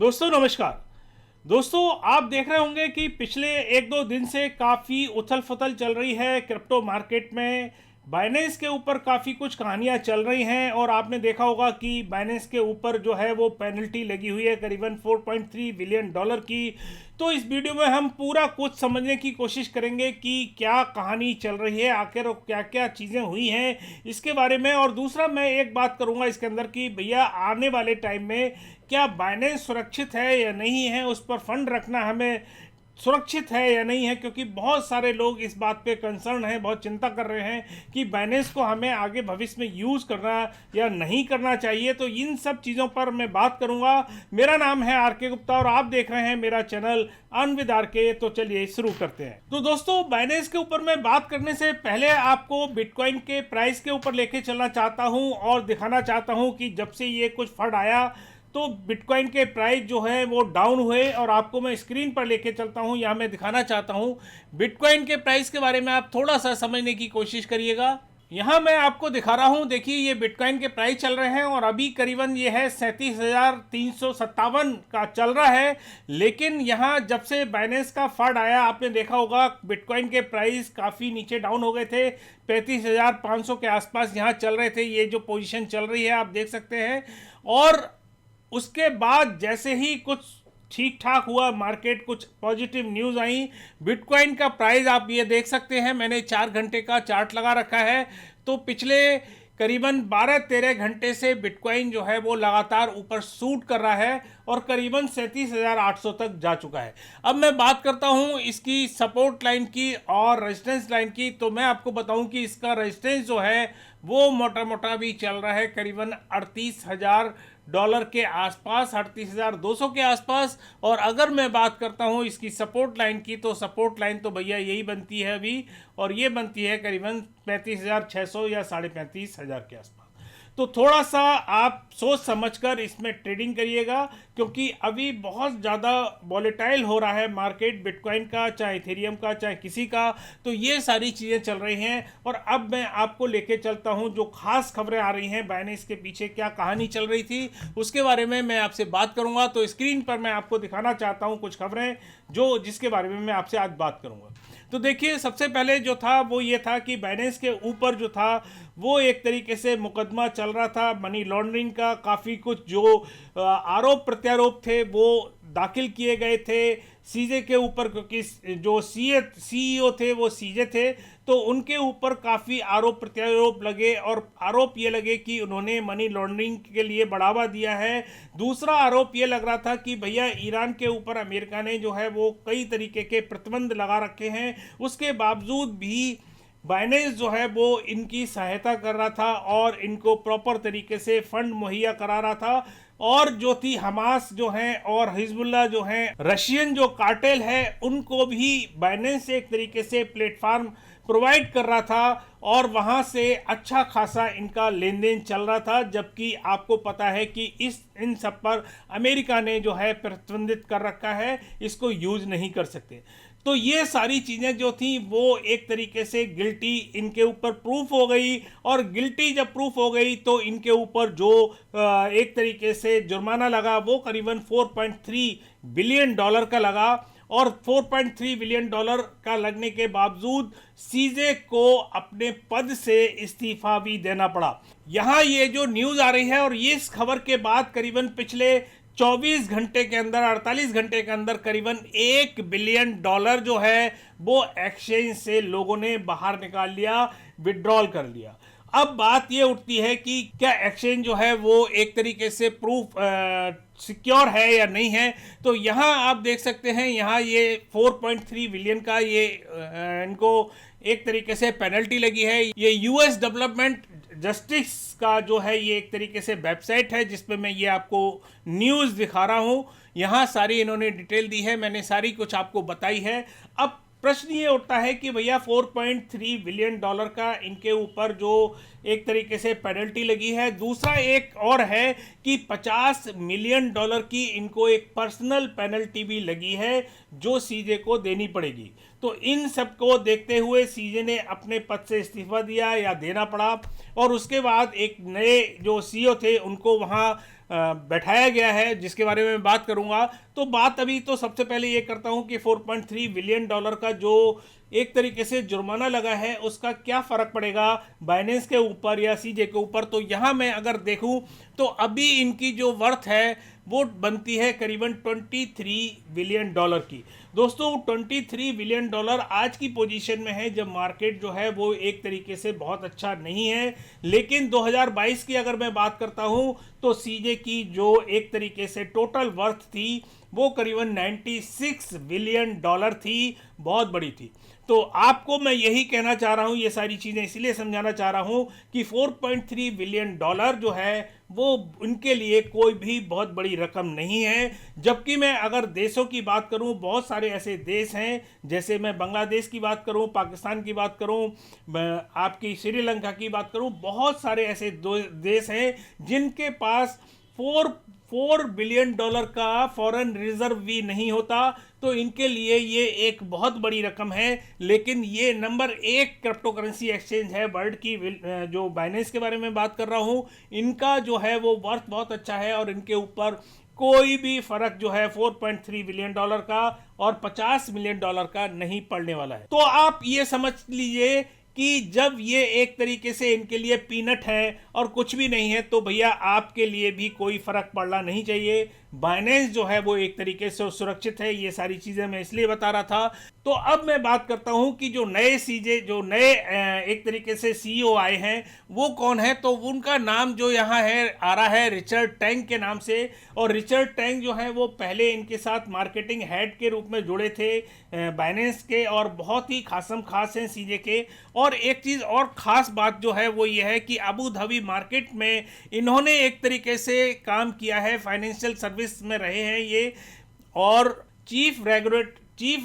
दोस्तों नमस्कार। दोस्तों आप देख रहे होंगे कि पिछले एक दो दिन से काफ़ी उथल फुथल चल रही है क्रिप्टो मार्केट में। बाइनेंस के ऊपर काफ़ी कुछ कहानियां चल रही हैं और आपने देखा होगा कि बाइनेंस के ऊपर जो है वो पेनल्टी लगी हुई है करीबन 4.3 बिलियन डॉलर की। तो इस वीडियो में हम पूरा कुछ समझने की कोशिश करेंगे कि क्या कहानी चल रही है, आखिर क्या क्या चीज़ें हुई हैं इसके बारे में। और दूसरा मैं एक बात करूंगा इसके अंदर कि भैया आने वाले टाइम में क्या बाइनेंस सुरक्षित है या नहीं है, उस पर फंड रखना हमें सुरक्षित है या नहीं है, क्योंकि बहुत सारे लोग इस बात पे कंसर्न हैं, बहुत चिंता कर रहे हैं कि बाइनेंस को हमें आगे भविष्य में यूज़ करना या नहीं करना चाहिए। तो इन सब चीज़ों पर मैं बात करूंगा। मेरा नाम है आर के गुप्ता और आप देख रहे हैं मेरा चैनल अर्न विद आर के। तो चलिए शुरू करते हैं। तो दोस्तों बाइनेंस के ऊपर मैं बात करने से पहले आपको बिटकॉइन के प्राइस के ऊपर लेके चलना चाहता हूँ और दिखाना चाहता हूँ कि जब से ये कुछ फंड आया तो बिटकॉइन के प्राइस जो है वो डाउन हुए। और आपको मैं स्क्रीन पर लेके चलता हूँ, यहाँ मैं दिखाना चाहता हूँ बिटकॉइन के प्राइस के बारे में। आप थोड़ा सा समझने की कोशिश करिएगा। यहाँ मैं आपको दिखा रहा हूँ, देखिए ये बिटकॉइन के प्राइस चल रहे हैं और अभी करीबन ये है 37,357 का चल रहा है। लेकिन यहाँ जब से बाइनेंस का फंड आया आपने देखा होगा बिटकॉइन के प्राइस काफ़ी नीचे डाउन हो गए थे, 35,500 के आसपास यहाँ चल रहे थे। ये जो पोजीशन चल रही है आप देख सकते हैं। और उसके बाद जैसे ही कुछ ठीक ठाक हुआ मार्केट, कुछ पॉजिटिव न्यूज़ आई, बिटकॉइन का प्राइस आप ये देख सकते हैं, मैंने 4 घंटे का चार्ट लगा रखा है। तो पिछले करीबन 12-13 घंटे से बिटकॉइन जो है वो लगातार ऊपर शूट कर रहा है और करीबन 37,800 तक जा चुका है। अब मैं बात करता हूँ इसकी सपोर्ट लाइन की और रेजिस्टेंस लाइन की। तो मैं आपको बताऊँ कि इसका रेजिस्टेंस जो है वो मोटा मोटा भी चल रहा है करीबन $38,000 के आसपास, 38,200 के आसपास। और अगर मैं बात करता हूँ इसकी सपोर्ट लाइन की तो सपोर्ट लाइन तो भैया यही बनती है अभी, और ये बनती है करीबन 35,600 या 35,500 के आसपास। तो थोड़ा सा आप सोच समझकर इसमें ट्रेडिंग करिएगा, क्योंकि अभी बहुत ज़्यादा वॉलेटाइल हो रहा है मार्केट, बिटकॉइन का चाहे इथेरियम का चाहे किसी का। तो ये सारी चीज़ें चल रही हैं और अब मैं आपको लेके चलता हूं जो खास खबरें आ रही हैं, बाइनेंस के पीछे क्या कहानी चल रही थी उसके बारे में मैं आपसे बात करूंगा। तो स्क्रीन पर मैं आपको दिखाना चाहता हूं कुछ खबरें जिसके बारे में मैं आपसे आज बात करूंगा। तो देखिए सबसे पहले जो था वो ये था कि बाइनेंस के ऊपर जो था वो एक तरीके से मुकदमा चल रहा था मनी लॉन्ड्रिंग का। काफ़ी कुछ जो आरोप प्रत्यारोप थे वो दाखिल किए गए थे सीजे के ऊपर, क्योंकि जो सीईओ थे वो सीजे थे। तो उनके ऊपर काफ़ी आरोप प्रत्यारोप लगे और आरोप ये लगे कि उन्होंने मनी लॉन्ड्रिंग के लिए बढ़ावा दिया है। दूसरा आरोप ये लग रहा था कि भैया ईरान के ऊपर अमेरिका ने जो है वो कई तरीके के प्रतिबंध लगा रखे हैं, उसके बावजूद भी बाइनेंस जो है वो इनकी सहायता कर रहा था और इनको प्रॉपर तरीके से फंड मुहैया करा रहा था। और जो थी हमास जो है और हिजबुल्ला जो है, रशियन जो कार्टेल है, उनको भी बाइनेंस एक तरीके से प्लेटफार्म प्रोवाइड कर रहा था और वहाँ से अच्छा खासा इनका लेन देन चल रहा था। जबकि आपको पता है कि इन सब पर अमेरिका ने जो है प्रतिबंधित कर रखा है, इसको यूज नहीं कर सकते। तो ये सारी चीज़ें जो थी वो एक तरीके से गिल्टी इनके ऊपर प्रूफ हो गई। और गिल्टी जब प्रूफ हो गई तो इनके ऊपर जो एक तरीके से जुर्माना लगा वो करीबन 4.3 बिलियन डॉलर का लगा। और 4.3 बिलियन डॉलर का लगने के बावजूद सीजे को अपने पद से इस्तीफा भी देना पड़ा। यहाँ ये जो न्यूज़ आ रही है और ये इस खबर के बाद करीबन पिछले 24 घंटे के अंदर, 48 घंटे के अंदर करीबन $1 बिलियन जो है वो एक्सचेंज से लोगों ने बाहर निकाल लिया, विड्रॉल कर लिया। अब बात ये उठती है कि क्या एक्सचेंज जो है वो एक तरीके से प्रूफ सिक्योर है या नहीं है। तो यहाँ आप देख सकते हैं, यहाँ ये 4.3 बिलियन का ये इनको एक तरीके से पेनल्टी लगी है। ये यूएस डेवलपमेंट जस्टिस का जो है ये एक तरीके से वेबसाइट है जिसपे मैं ये आपको न्यूज़ दिखा रहा हूँ। यहाँ सारी इन्होंने डिटेल दी है, मैंने सारी कुछ आपको बताई है। अब प्रश्न ये उठता है कि भैया 4.3 बिलियन डॉलर का इनके ऊपर जो एक तरीके से पेनल्टी लगी है, दूसरा एक और है कि 50 मिलियन डॉलर की इनको एक पर्सनल पेनल्टी भी लगी है जो सीजे को देनी पड़ेगी। तो इन सब को देखते हुए सीजे ने अपने पद से इस्तीफा दिया या देना पड़ा, और उसके बाद एक नए जो सीईओ थे उनको वहाँ बैठाया गया है, जिसके बारे में मैं बात करूंगा। तो बात अभी तो सबसे पहले ये करता हूं कि 4.3 बिलियन डॉलर का जो एक तरीके से जुर्माना लगा है उसका क्या फ़र्क पड़ेगा बाइनेंस के ऊपर या सीजे के ऊपर। तो यहाँ मैं अगर देखूँ तो अभी इनकी जो वर्थ है वो बनती है करीबन 23 बिलियन डॉलर की। दोस्तों 23 बिलियन डॉलर आज की पोजीशन में है, जब मार्केट जो है वो एक तरीके से बहुत अच्छा नहीं है। लेकिन 2022 की अगर मैं बात करता हूँ तो सीजे की जो एक तरीके से टोटल वर्थ थी वो करीबन 96 बिलियन डॉलर थी, बहुत बड़ी थी। तो आपको मैं यही कहना चाह रहा हूँ, ये सारी चीज़ें इसलिए समझाना चाह रहा हूँ कि 4.3 बिलियन डॉलर जो है वो उनके लिए कोई भी बहुत बड़ी रकम नहीं है। जबकि मैं अगर देशों की बात करूं, बहुत सारे ऐसे देश हैं, जैसे मैं बांग्लादेश की बात करूं, पाकिस्तान की बात करूं, आपकी श्रीलंका की बात करूं, बहुत सारे ऐसे देश हैं जिनके पास 4 बिलियन डॉलर का फॉरेन रिजर्व भी नहीं होता। तो इनके लिए ये एक बहुत बड़ी रकम है। लेकिन ये नंबर 1 क्रिप्टो करेंसी एक्सचेंज है वर्ल्ड की, जो बाइनेंस के बारे में बात कर रहा हूँ, इनका जो है वो वर्थ बहुत अच्छा है और इनके ऊपर कोई भी फर्क जो है 4.3 बिलियन डॉलर का और 50 मिलियन डॉलर का नहीं पड़ने वाला है। तो आप ये समझ लीजिए कि जब ये एक तरीके से इनके लिए पीनट है और कुछ भी नहीं है, तो भैया आपके लिए भी कोई फर्क पड़ना नहीं चाहिए। बाइनेंस जो है वो एक तरीके से सुरक्षित है। ये सारी चीज़ें मैं इसलिए बता रहा था। तो अब मैं बात करता हूं कि जो नए सीजे, जो नए एक तरीके से सीईओ आए हैं वो कौन है। तो उनका नाम जो यहाँ है आ रहा है रिचर्ड टैंग के नाम से। और रिचर्ड टैंग जो है वो पहले इनके साथ मार्केटिंग हेड के रूप में जुड़े थे बाइनेंस के, और बहुत ही खासम खास हैं सीजे के। और एक चीज़ और ख़ास बात जो है वो ये है कि अबू धाबी मार्केट में इन्होंने एक तरीके से काम किया है, फाइनेंशियल सर्विस में रहे हैं ये, और चीफ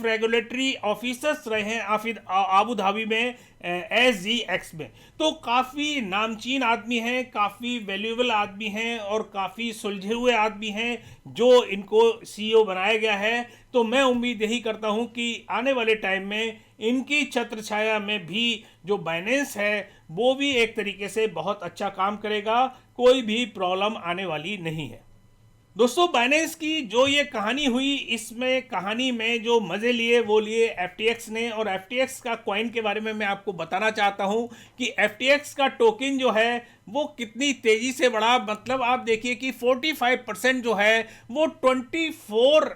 रेगुलेटरी ऑफिसर्स रहे हैं अबू धाबी में SGX में। तो काफ़ी नामचीन आदमी हैं, काफ़ी वैल्यूएबल आदमी हैं और काफ़ी सुलझे हुए आदमी हैं जो इनको CEO बनाया गया है। तो मैं उम्मीद यही करता हूं कि आने वाले टाइम में इनकी छत्र छाया में भी जो बाइनेंस है वो भी एक तरीके से बहुत अच्छा काम करेगा, कोई भी प्रॉब्लम आने वाली नहीं है। दोस्तों बाइनेंस की जो ये कहानी हुई, इसमें कहानी में जो मज़े लिए वो लिए FTX ने। और FTX का कॉइन के बारे में मैं आपको बताना चाहता हूँ कि FTX का टोकन जो है वो कितनी तेज़ी से बढ़ा। मतलब आप देखिए कि 45% जो है वो 24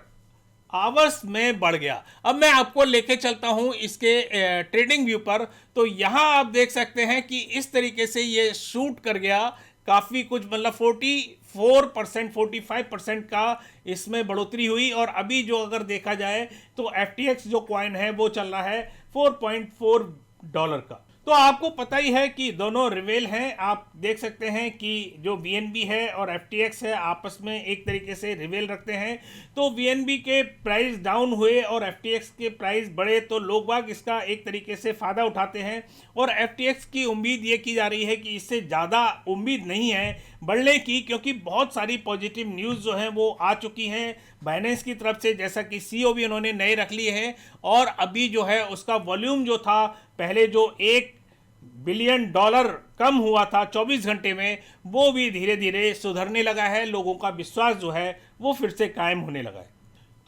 आवर्स में बढ़ गया। अब मैं आपको लेके चलता हूं इसके ट्रेडिंग व्यू पर। तो यहां आप देख सकते हैं कि इस तरीके से ये शूट कर गया काफ़ी कुछ, मतलब 44% 45% का इसमें बढ़ोतरी हुई। और अभी जो अगर देखा जाए तो FTX जो कॉइन है वो चल रहा है $4.4 का। तो आपको पता ही है कि दोनों रिवेल हैं। आप देख सकते हैं कि जो BNB है और FTX है आपस में एक तरीके से रिवेल रखते हैं। तो BNB के प्राइस डाउन हुए और FTX के प्राइस बढ़े तो लोग बाग इसका एक तरीके से फ़ायदा उठाते हैं। और FTX की उम्मीद ये की जा रही है कि इससे ज़्यादा उम्मीद नहीं है बढ़ने की, क्योंकि बहुत सारी पॉजिटिव न्यूज़ जो हैं वो आ चुकी हैं बाइनेंस की तरफ से, जैसा कि CEO भी उन्होंने नए रख लिए हैं। और अभी जो है उसका वॉल्यूम जो था, पहले जो $1 बिलियन कम हुआ था 24 घंटे में, वो भी धीरे धीरे सुधरने लगा है। लोगों का विश्वास जो है वो फिर से कायम होने लगा है।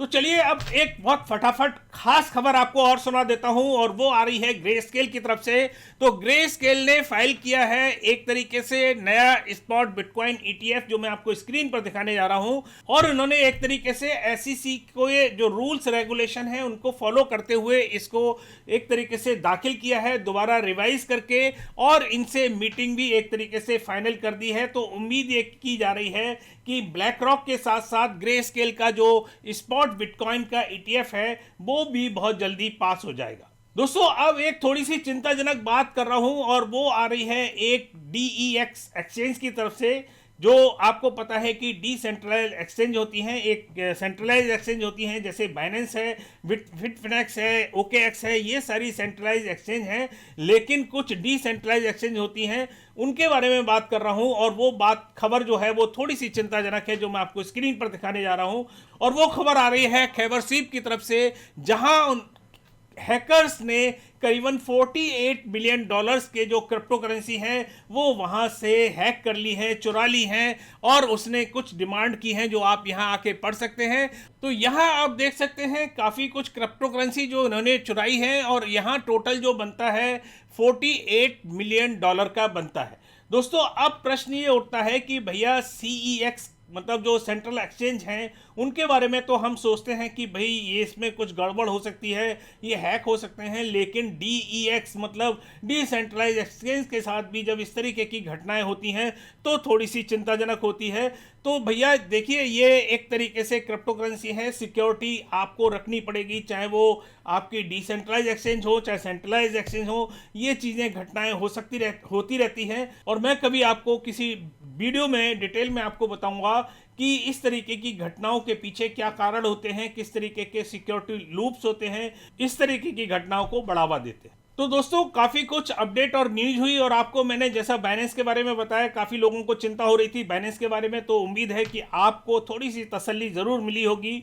तो चलिए अब एक बहुत फटाफट खास खबर आपको और सुना देता हूं, और वो आ रही है ग्रेस्केल की तरफ से। तो ग्रेस्केल ने फाइल किया है एक तरीके से नया स्पॉट बिटकॉइन ETF, जो मैं आपको स्क्रीन पर दिखाने जा रहा हूं। और उन्होंने एक तरीके से SEC को ये जो रूल्स रेगुलेशन है उनको फॉलो करते हुए इसको एक तरीके से दाखिल किया है, दोबारा रिवाइज करके, और इनसे मीटिंग भी एक तरीके से फाइनल कर दी है। तो उम्मीद ये की जा रही है कि ब्लैक रॉक के साथ साथ ग्रेस्केल का जो स्पॉट बिटकॉइन का ETF है वो भी बहुत जल्दी पास हो जाएगा। दोस्तों अब एक थोड़ी सी चिंताजनक बात कर रहा हूं, और वो आ रही है एक DEX एक्सचेंज की तरफ से। जो आपको पता है कि डिसेंट्रलाइज एक्सचेंज होती हैं, एक सेंट्रलाइज एक्सचेंज होती हैं, जैसे बाइनेंस है, बिटफिनेक्स है, OKX है, ये सारी सेंट्रलाइज एक्सचेंज हैं। लेकिन कुछ डिसेंट्रलाइज एक्सचेंज होती हैं, उनके बारे में बात कर रहा हूं। और वो खबर जो है वो थोड़ी सी चिंताजनक है, जो मैं आपको स्क्रीन पर दिखाने जा रहा हूं। और वो खबर आ रही है खैबर स्वीप की तरफ से, जहां हैकर्स ने करीबन 48 बिलियन डॉलर्स के जो क्रिप्टो करेंसी हैं वो वहां से हैक कर ली है, चुरा ली हैं, और उसने कुछ डिमांड की है जो आप यहां आके पढ़ सकते हैं। तो यहां आप देख सकते हैं काफ़ी कुछ क्रिप्टो करेंसी जो उन्होंने चुराई है, और यहां टोटल जो बनता है 48 मिलियन डॉलर का बनता है। दोस्तों, अब प्रश्न ये उठता है कि भैया CEX मतलब जो सेंट्रल एक्सचेंज हैं उनके बारे में तो हम सोचते हैं कि भाई ये इसमें कुछ गड़बड़ हो सकती है, ये हैक हो सकते हैं, लेकिन DEX मतलब डिसेंट्रलाइज एक्सचेंज के साथ भी जब इस तरीके की घटनाएं होती हैं तो थोड़ी सी चिंताजनक होती है। तो भैया देखिए, ये एक तरीके से क्रिप्टो करेंसी है, सिक्योरिटी आपको रखनी पड़ेगी, चाहे वो आपकी डिसेंट्रलाइज एक्सचेंज हो चाहे सेंट्रलाइज एक्सचेंज हो, ये चीज़ें घटनाएं होती रहती हैं। और मैं कभी आपको किसी वीडियो में डिटेल में आपको बताऊंगा कि इस तरीके की घटनाओं के पीछे क्या कारण होते हैं, किस तरीके के सिक्योरिटी लूप्स होते हैं, इस तरीके की घटनाओं को बढ़ावा देते हैं। तो दोस्तों, काफ़ी कुछ अपडेट और न्यूज हुई, और आपको मैंने जैसा बाइनेंस के बारे में बताया, काफ़ी लोगों को चिंता हो रही थी बाइनेंस के बारे में, तो उम्मीद है कि आपको थोड़ी सी तसल्ली ज़रूर मिली होगी।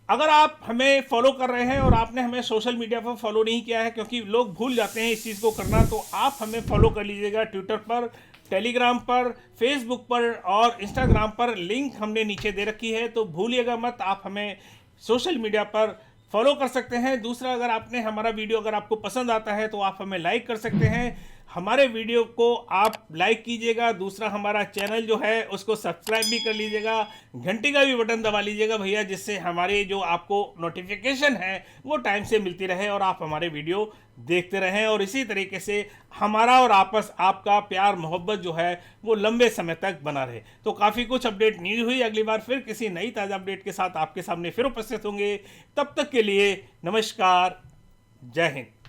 अगर आप हमें फॉलो कर रहे हैं और आपने हमें सोशल मीडिया पर फॉलो नहीं किया है, क्योंकि लोग भूल जाते हैं इस चीज़ को करना, तो आप हमें फॉलो कर लीजिएगा ट्विटर पर, टेलीग्राम पर, फेसबुक पर और इंस्टाग्राम पर। लिंक हमने नीचे दे रखी है, तो भूलिएगा मत, आप हमें सोशल मीडिया पर फॉलो कर सकते हैं। दूसरा, अगर आपने हमारा वीडियो अगर आपको पसंद आता है तो आप हमें लाइक कर सकते हैं, हमारे वीडियो को आप लाइक कीजिएगा। दूसरा, हमारा चैनल जो है उसको सब्सक्राइब भी कर लीजिएगा, घंटी का भी बटन दबा लीजिएगा भैया, जिससे हमारे जो आपको नोटिफिकेशन है वो टाइम से मिलती रहे और आप हमारे वीडियो देखते रहें, और इसी तरीके से हमारा और आपका प्यार मोहब्बत जो है वो लंबे समय तक बना रहे। तो काफ़ी कुछ अपडेट न्यूज हुई, अगली बार फिर किसी नई ताज़ा अपडेट के साथ आपके सामने फिर उपस्थित होंगे। तब तक के लिए नमस्कार, जय हिंद।